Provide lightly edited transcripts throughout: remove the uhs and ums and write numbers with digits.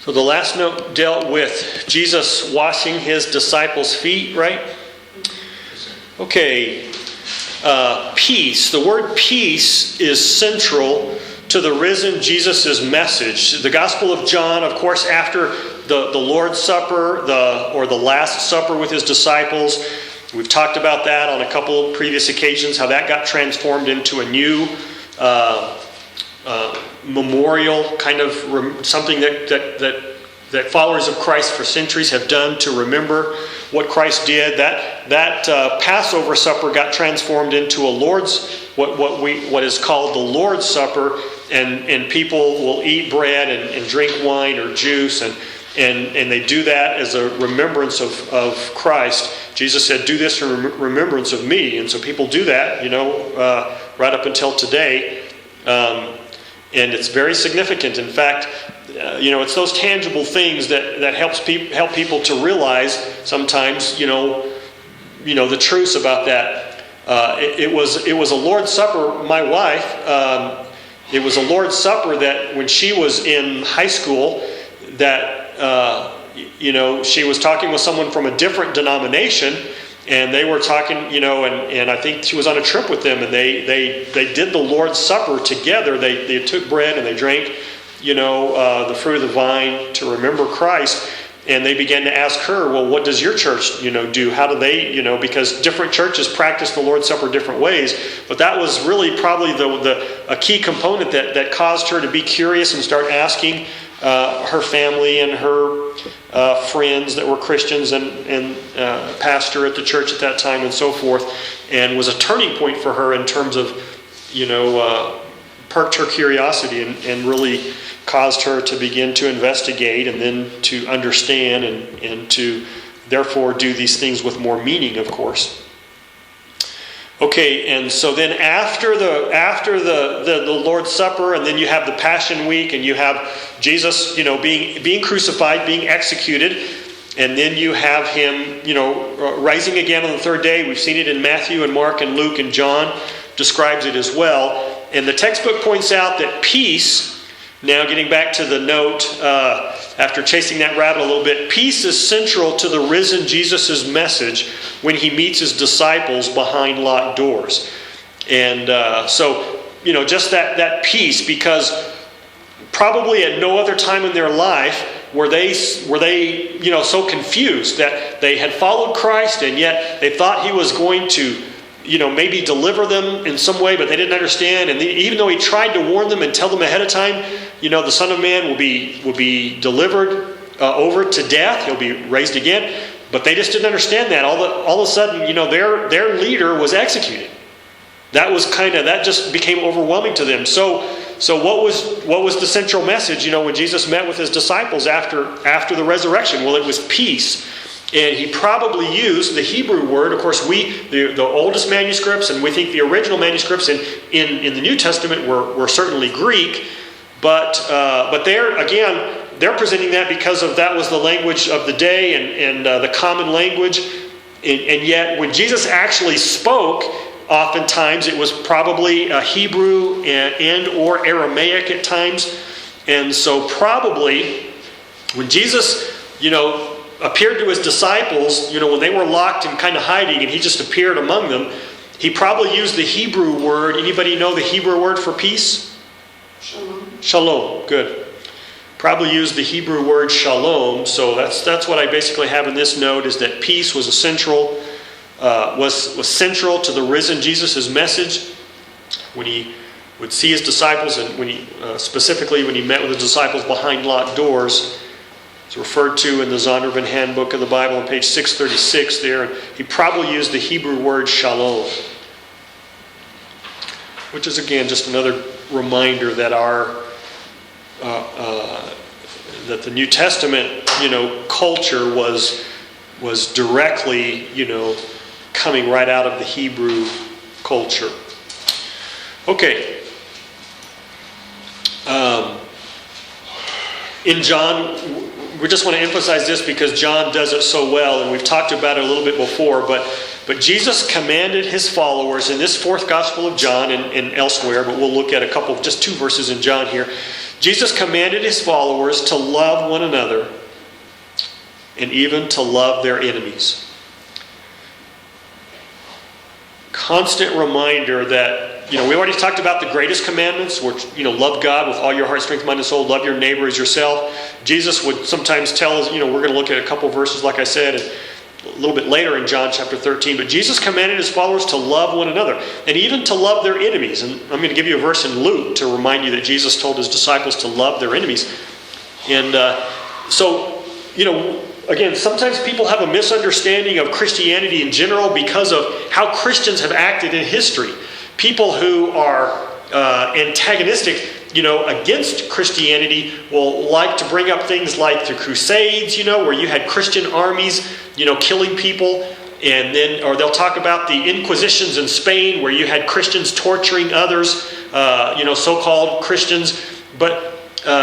So the last note dealt with Jesus washing his disciples' feet, right? Okay. Peace. The word peace is central to the risen Jesus' message. The Gospel of John, of course, after the Lord's Supper, or the Last Supper with his disciples, we've talked about that on a couple of previous occasions, how that got transformed into a new memorial, kind of something that followers of Christ for centuries have done to remember what Christ did. That Passover supper got transformed into a Lord's, what is called the Lord's Supper, and people will eat bread and drink wine or juice, and they do that as a remembrance of Christ. Jesus said, "Do this in remembrance of me," and so people do that, right up until today. And it's very significant. In fact, it's those tangible things that help people to realize sometimes, the truths about that. It was a Lord's Supper. My wife, it was a Lord's Supper that when she was in high school, that she was talking with someone from a different denomination. And they were talking, and I think she was on a trip with them, and they did the Lord's Supper together. They took bread and they drank, the fruit of the vine to remember Christ. And they began to ask her, well, what does your church, do? How do they, because different churches practice the Lord's Supper different ways. But that was really probably a key component that caused her to be curious and start asking her family and her friends that were Christians and pastor at the church at that time and so forth, and was a turning point for her in terms of, perked her curiosity and really caused her to begin to investigate and then to understand and to therefore do these things with more meaning, of course. Okay, and so then after the Lord's Supper, and then you have the Passion Week, and you have Jesus, being crucified, being executed, and then you have him, rising again on the third day. We've seen it in Matthew and Mark and Luke, and John describes it as well. And the textbook points out that peace, now getting back to the note, after chasing that rabbit a little bit, peace is central to the risen Jesus' message when he meets his disciples behind locked doors. And so, just that peace, because probably at no other time in their life were they so confused that they had followed Christ, and yet they thought he was going to maybe deliver them in some way, but they didn't understand. And even though he tried to warn them and tell them ahead of time, the Son of Man will be delivered over to death. He'll be raised again. But they just didn't understand that. All of a sudden, their leader was executed. That just became overwhelming to them. So what was the central message? When Jesus met with his disciples after the resurrection? Well, it was peace. And he probably used the Hebrew word. Of course, the oldest manuscripts, and we think the original manuscripts in the New Testament were certainly Greek. But they're presenting that because that was the language of the day and the common language. And yet, when Jesus actually spoke, oftentimes it was probably Hebrew and or Aramaic at times. And so probably when Jesus, appeared to his disciples, when they were locked and kind of hiding, and he just appeared among them, he probably used the Hebrew word. Anybody know the Hebrew word for peace? Shalom. Shalom. Good. Probably used the Hebrew word shalom. So that's what I basically have in this note, is that peace was central to the risen Jesus' message when he would see his disciples, and when he specifically when he met with his disciples behind locked doors. It's referred to in the Zondervan Handbook of the Bible on page 636 there. And he probably used the Hebrew word shalom, which is again just another reminder that that the New Testament culture was directly coming right out of the Hebrew culture. Okay. In John, we just want to emphasize this because John does it so well, and we've talked about it a little bit before, but But Jesus commanded his followers in this fourth Gospel of John and elsewhere, but we'll look at a couple, just 2 verses in John here. Jesus commanded his followers to love one another and even to love their enemies. Constant reminder that, we already talked about the greatest commandments, which, love God with all your heart, strength, mind, and soul, love your neighbor as yourself. Jesus would sometimes tell us, we're going to look at a couple verses, like I said, and a little bit later in John chapter 13, but Jesus commanded his followers to love one another and even to love their enemies. And I'm going to give you a verse in Luke to remind you that Jesus told his disciples to love their enemies. And again, sometimes people have a misunderstanding of Christianity in general because of how Christians have acted in history. People who are antagonistic, against Christianity will like to bring up things like the Crusades, where you had Christian armies, killing people. And then, or they'll talk about the Inquisitions in Spain, where you had Christians torturing others, so-called Christians. But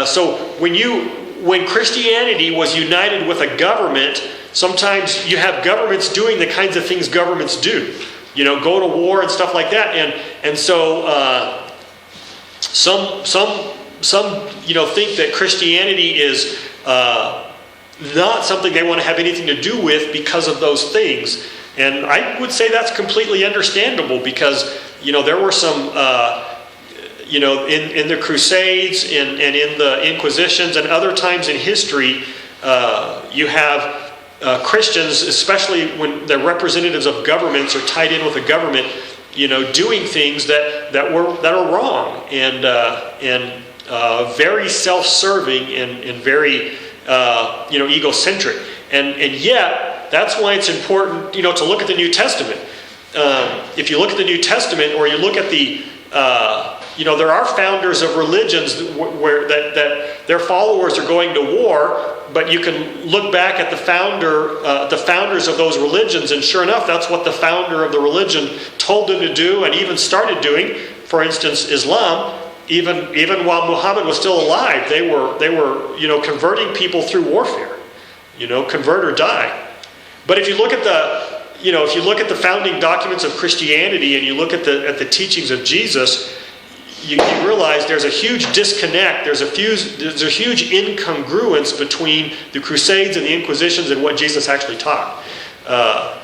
so when Christianity was united with a government, sometimes you have governments doing the kinds of things governments do, go to war and stuff like that. And so some think that Christianity is not something they want to have anything to do with because of those things. And I would say that's completely understandable because, there were some, in the Crusades and in the Inquisitions and other times in history, you have Christians, especially when the representatives of governments are tied in with a government, doing things that are wrong and very self-serving and very egocentric. And yet, that's why it's important, to look at the New Testament. If you look at the New Testament, or you look at the, there are founders of religions where that their followers are going to war, but you can look back at the founders of those religions, and sure enough, that's what the founder of the religion told them to do, and even started doing. For instance, Islam. Even while Muhammad was still alive, they were converting people through warfare. Convert or die. But if you look at the founding documents of Christianity and you look at the teachings of Jesus, you realize there's a huge disconnect. There's a huge incongruence between the Crusades and the Inquisitions and what Jesus actually taught.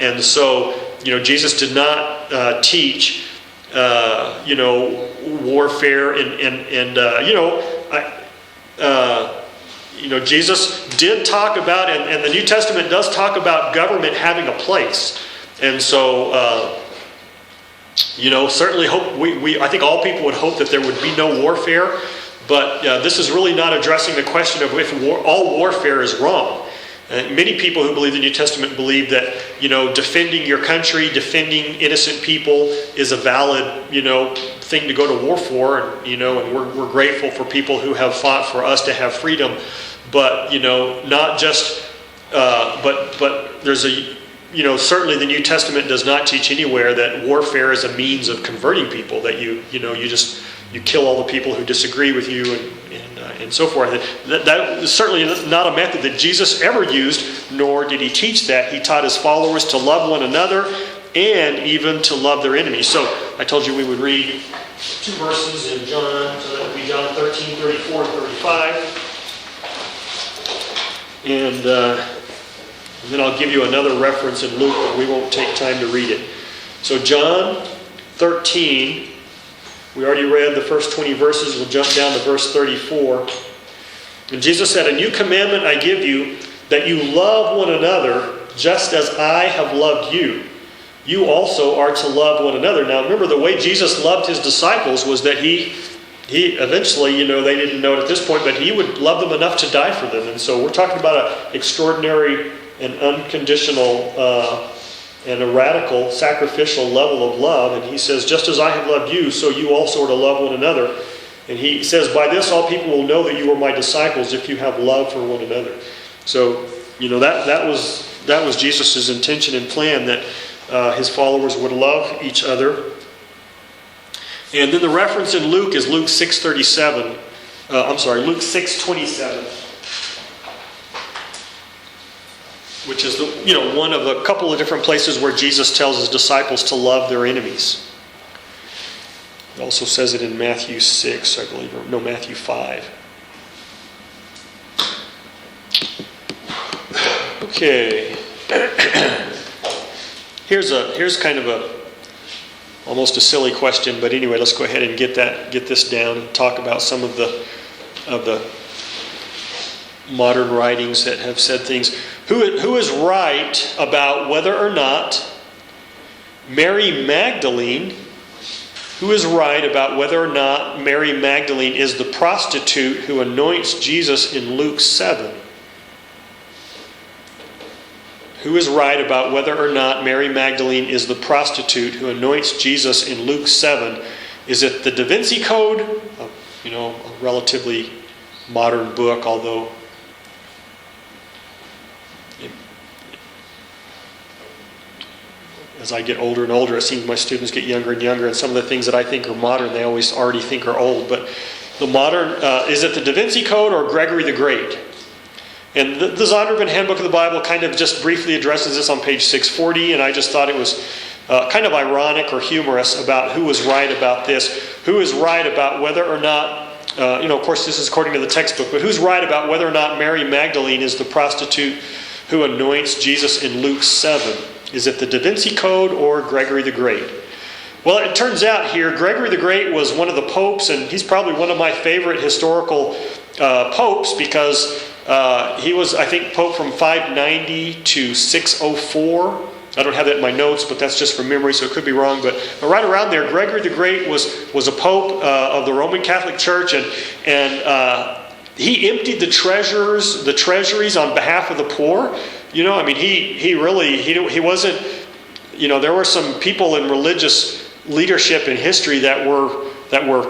And so, Jesus did not teach, warfare Jesus did talk about, and the New Testament does talk about government having a place. And so, certainly hope I think all people would hope that there would be no warfare, but this is really not addressing the question of if all warfare is wrong. Many people who believe the New Testament believe that, defending your country, defending innocent people is a valid, thing to go to war for. And we're grateful for people who have fought for us to have freedom. But, not just, but there's certainly the New Testament does not teach anywhere that warfare is a means of converting people, that you kill all the people who disagree with you and so forth. That is certainly not a method that Jesus ever used, nor did he teach that. He taught his followers to love one another and even to love their enemies. So I told you we would read 2 verses in John, so that would be John 13, 34, and 35. And then I'll give you another reference in Luke, but we won't take time to read it. So John 13, we already read the first 20 verses. We'll jump down to verse 34. And Jesus said, "A new commandment I give you, that you love one another just as I have loved you. You also are to love one another." Now remember, the way Jesus loved his disciples was that he eventually, they didn't know it at this point, but he would love them enough to die for them. And so we're talking about an extraordinary and unconditional and a radical, sacrificial level of love. And he says, just as I have loved you, so you also are to love one another. And he says, by this all people will know that you are my disciples, if you have love for one another. So, that was Jesus' intention and plan, that his followers would love each other. And then the reference in Luke is Luke 6:27. Luke 6:27. which is one of a couple of different places where Jesus tells his disciples to love their enemies. It also says it in Matthew 6, I believe, or no, Matthew 5. Okay. Here's kind of almost a silly question, but anyway, let's go ahead and get this down and talk about some of the modern writings that have said things. Who is right about whether or not Mary Magdalene? Who is right about whether or not Mary Magdalene is the prostitute who anoints Jesus in Luke 7? Who is right about whether or not Mary Magdalene is the prostitute who anoints Jesus in Luke 7? Is it the Da Vinci Code? A relatively modern book, although as I get older and older, it seems my students get younger and younger, and some of the things that I think are modern, they always already think are old. But the modern, is it the Da Vinci Code or Gregory the Great? And the Zondervan Handbook of the Bible kind of just briefly addresses this on page 640, and I just thought it was kind of ironic or humorous about who was right about this. Who is right about whether or not, of course this is according to the textbook, but who's right about whether or not Mary Magdalene is the prostitute who anoints Jesus in Luke 7? Is it the Da Vinci Code or Gregory the Great? Well, it turns out here, Gregory the Great was one of the popes, and he's probably one of my favorite historical popes because he was, I think, pope from 590 to 604. I don't have that in my notes, but that's just from memory, so it could be wrong. But right around there, Gregory the Great was a pope of the Roman Catholic Church, and he emptied the treasuries on behalf of the poor. He wasn't. There were some people in religious leadership in history that were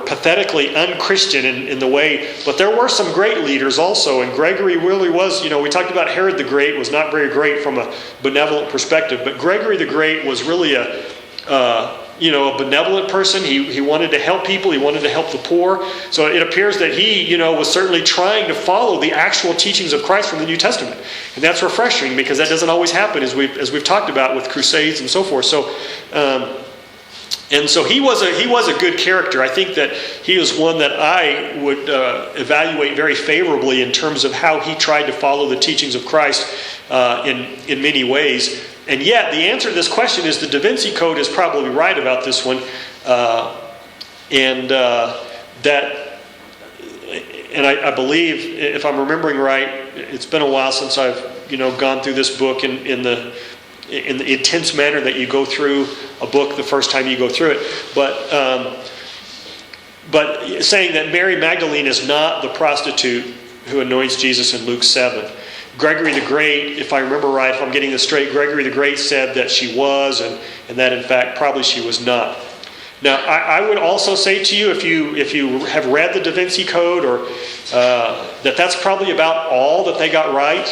pathetically unchristian in the way, but there were some great leaders also, and Gregory really was, we talked about Herod the Great was not very great from a benevolent perspective, but Gregory the Great was really a benevolent person. He wanted to help people, he wanted to help the poor, so it appears that he, was certainly trying to follow the actual teachings of Christ from the New Testament, and that's refreshing because that doesn't always happen as we've talked about with crusades and so forth. So and so he was a good character. I think that he was one that I would evaluate very favorably in terms of how he tried to follow the teachings of Christ in many ways. And yet, the answer to this question is the Da Vinci Code is probably right about this one, and I believe, if I'm remembering right, it's been a while since I've gone through this book in the intense manner that you go through a book the first time you go through it. But saying that Mary Magdalene is not the prostitute who anoints Jesus in Luke 7. Gregory the Great, if I remember right, if I'm getting this straight, Gregory the Great said that she was, and that in fact probably she was not. Now, I would also say to you, if you have read the Da Vinci Code, or that's probably about all that they got right.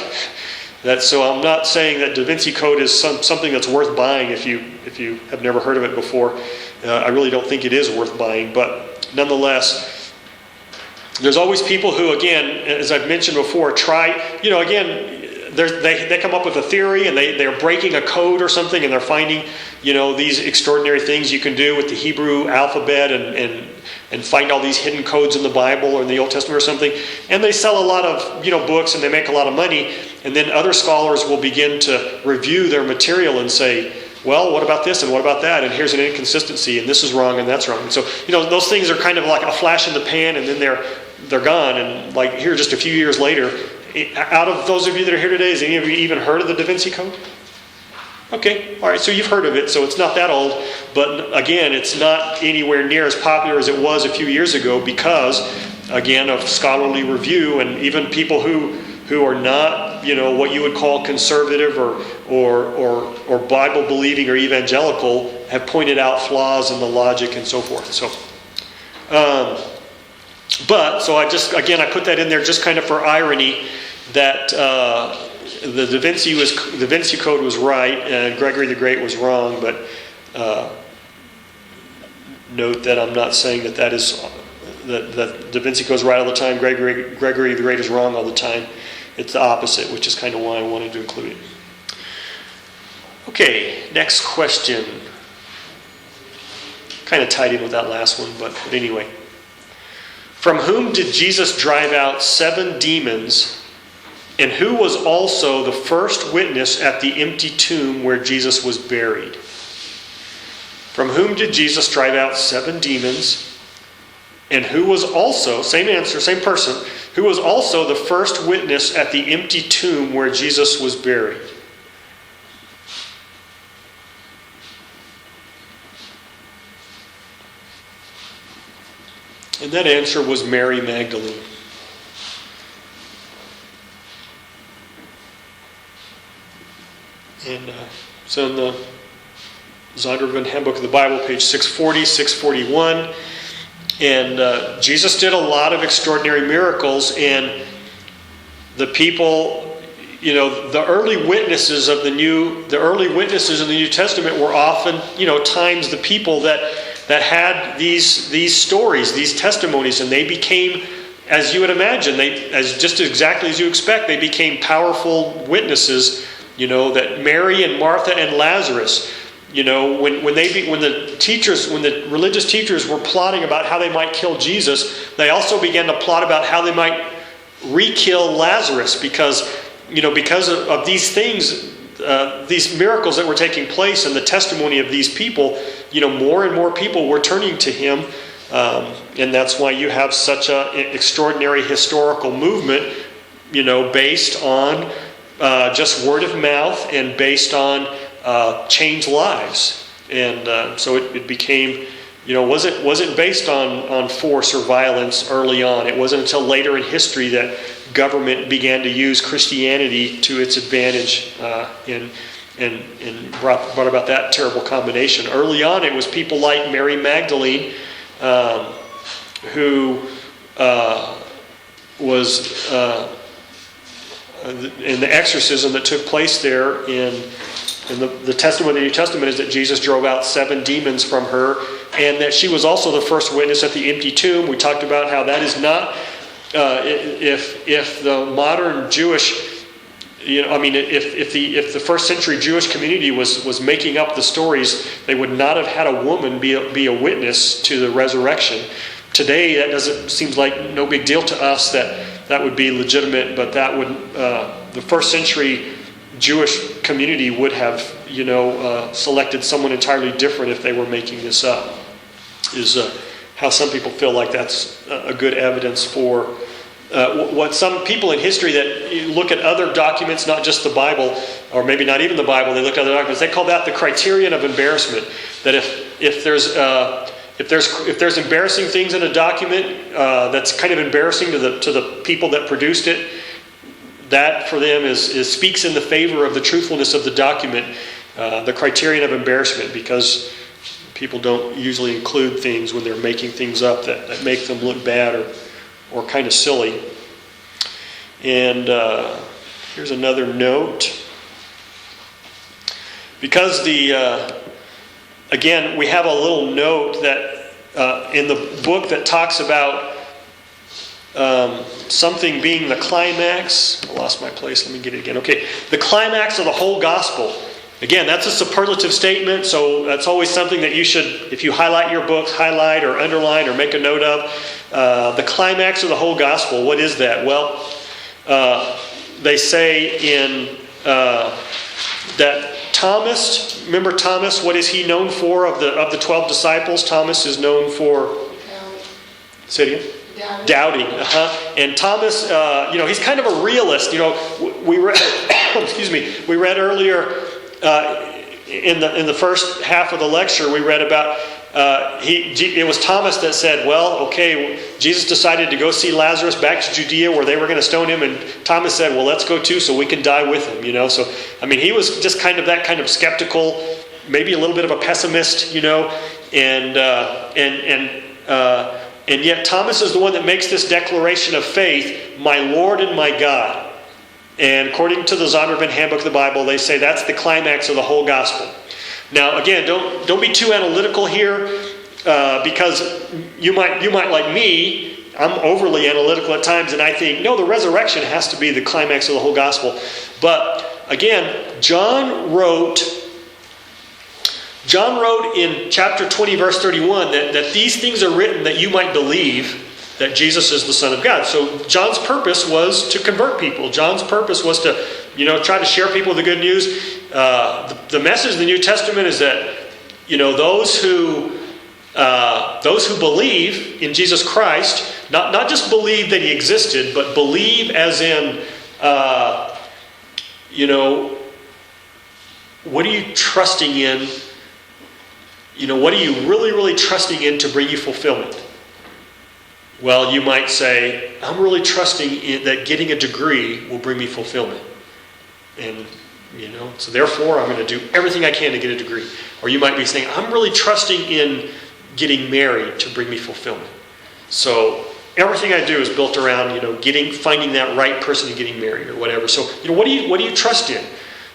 So I'm not saying that Da Vinci Code is something that's worth buying if you have never heard of it before. I really don't think it is worth buying, but nonetheless, there's always people who, again, as I've mentioned before, they come up with a theory and they're breaking a code or something, and they're finding, these extraordinary things you can do with the Hebrew alphabet and find all these hidden codes in the Bible or in the Old Testament or something. And they sell a lot of, books, and they make a lot of money. And then other scholars will begin to review their material and say, well, what about this and what about that? And here's an inconsistency, and this is wrong and that's wrong. And so, those things are kind of like a flash in the pan, and then they're gone. And like here, just a few years later, out of those of you that are here today, has any of you even heard of the Da Vinci Code? Okay, all right, so you've heard of it, so it's not that old. But again, it's not anywhere near as popular as it was a few years ago because, again, of scholarly review, and even people who are not, what you would call conservative or Bible believing or evangelical have pointed out flaws in the logic and so forth. So, I put that in there just kind of for irony that the Da Vinci Code was right and Gregory the Great was wrong. But note that I'm not saying that Da Vinci Code is right all the time. Gregory the Great is wrong all the time. It's the opposite, which is kind of why I wanted to include it. Okay, next question. Kind of tied in with that last one, but anyway. From whom did Jesus drive out 7 demons, and who was also the first witness at the empty tomb where Jesus was buried? From whom did Jesus drive out 7 demons, and who was also, same answer, same person, who was also the first witness at the empty tomb where Jesus was buried? And that answer was Mary Magdalene. And so in the Zondervan Handbook of the Bible, page 640, 641. And Jesus did a lot of extraordinary miracles, and the people, the early witnesses in the New Testament were often, times the people that had these stories, these testimonies, and they became, as you would imagine, just exactly as you expect, they became powerful witnesses. That Mary and Martha and Lazarus, when the religious teachers were plotting about how they might kill Jesus, they also began to plot about how they might re-kill Lazarus because of these things, these miracles that were taking place and the testimony of these people. More and more people were turning to him, and that's why you have such an extraordinary historical movement, based on just word of mouth and based on changed lives. And so it became, wasn't based on force or violence early on. It wasn't until later in history that government began to use Christianity to its advantage and brought about that terrible combination. Early on, it was people like Mary Magdalene, who was in the exorcism that took place there in the testimony of the New Testament is that Jesus drove out 7 demons from her, and that she was also the first witness at the empty tomb. We talked about how that is not, if the modern Jewish, if the first century Jewish community was making up the stories, they would not have had a woman be a witness to the resurrection. Today, that seems like no big deal to us that would be legitimate, but that would the first century Jewish community would have selected someone entirely different if they were making this up. Is how some people feel like that's a good evidence for what some people in history that look at other documents, not just the Bible, or maybe not even the Bible, they look at other documents. They call that the criterion of embarrassment. That if there's embarrassing things in a document that's kind of embarrassing to the people that produced it, that for them speaks in the favor of the truthfulness of the document, the criterion of embarrassment, because people don't usually include things when they're making things up that make them look bad or kind of silly. And here's another note. Because again, we have a little note that in the book that talks about something being the climax. I lost my place. Let me get it again. Okay, the climax of the whole gospel. Again, that's a superlative statement, so that's always something that you should, if you highlight your books, highlight or underline or make a note of. The climax of the whole gospel, what is that? Well, they say in that Thomas, remember Thomas, what is he known for of the 12 disciples? Thomas is known for, say it again? Doubting. And Thomas, he's kind of a realist. We read, we read earlier in the first half of the lecture, we read about it was Thomas that said, well, okay, Jesus decided to go see Lazarus back to Judea where they were going to stone him, and Thomas said, well, let's go too so we can die with him, So, he was just kind of that kind of skeptical, maybe a little bit of a pessimist, and yet Thomas is the one that makes this declaration of faith, my Lord and my God. And according to the Zondervan Handbook of the Bible, they say that's the climax of the whole gospel. Now, again, don't be too analytical here, because you might like me. I'm overly analytical at times, and I think no, the resurrection has to be the climax of the whole gospel. But again, John wrote John wrote in chapter 20, verse 31, that these things are written that you might believe that Jesus is the Son of God. So John's purpose was to convert people. John's purpose was to, try to share people the good news. The message of the New Testament is that, those who believe in Jesus Christ, not just believe that he existed, but believe as in, what are you trusting in? What are you really, really trusting in to bring you fulfillment? Well, you might say, I'm really trusting in that getting a degree will bring me fulfillment. And, so therefore I'm going to do everything I can to get a degree. Or you might be saying, I'm really trusting in getting married to bring me fulfillment. So everything I do is built around, finding that right person and getting married or whatever. So, what do you trust in?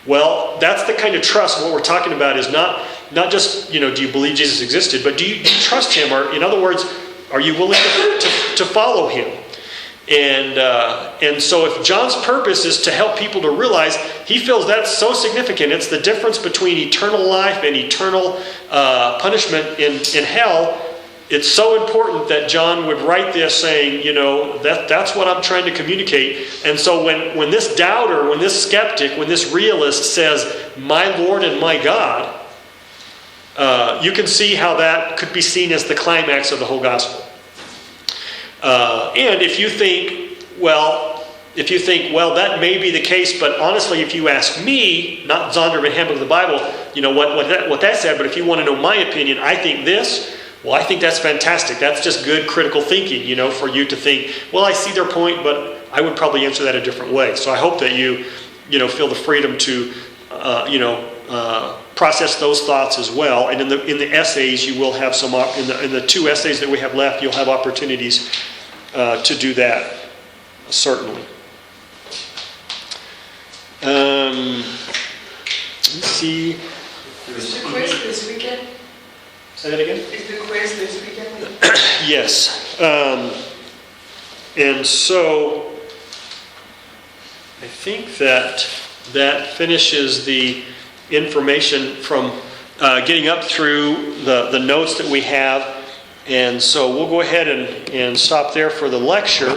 Well, that's the kind of trust. What we're talking about is not just, do you believe Jesus existed, but do you trust him? Or, in other words, are you willing to follow him? And so if John's purpose is to help people to realize, he feels that's so significant. It's the difference between eternal life and eternal punishment in hell. It's so important that John would write this saying, that's what I'm trying to communicate. And so when this doubter, when this skeptic, when this realist says, my Lord and my God, you can see how that could be seen as the climax of the whole gospel. And if you think, well, that may be the case, but honestly, if you ask me, not Zondervan Handbook of the Bible, what that said, but if you want to know my opinion, I think this. Well, I think that's fantastic. That's just good critical thinking, for you to think, well, I see their point, but I would probably answer that a different way. So I hope that you feel the freedom to, process those thoughts as well. And in the essays, you will have some, in the 2 essays that we have left, you'll have opportunities to do that, certainly. Let's see. Is the quiz this weekend? Say that again? Is the quiz this weekend? Yes. And so I think that finishes the information from getting up through the notes that we have. And so we'll go ahead and stop there for the lecture.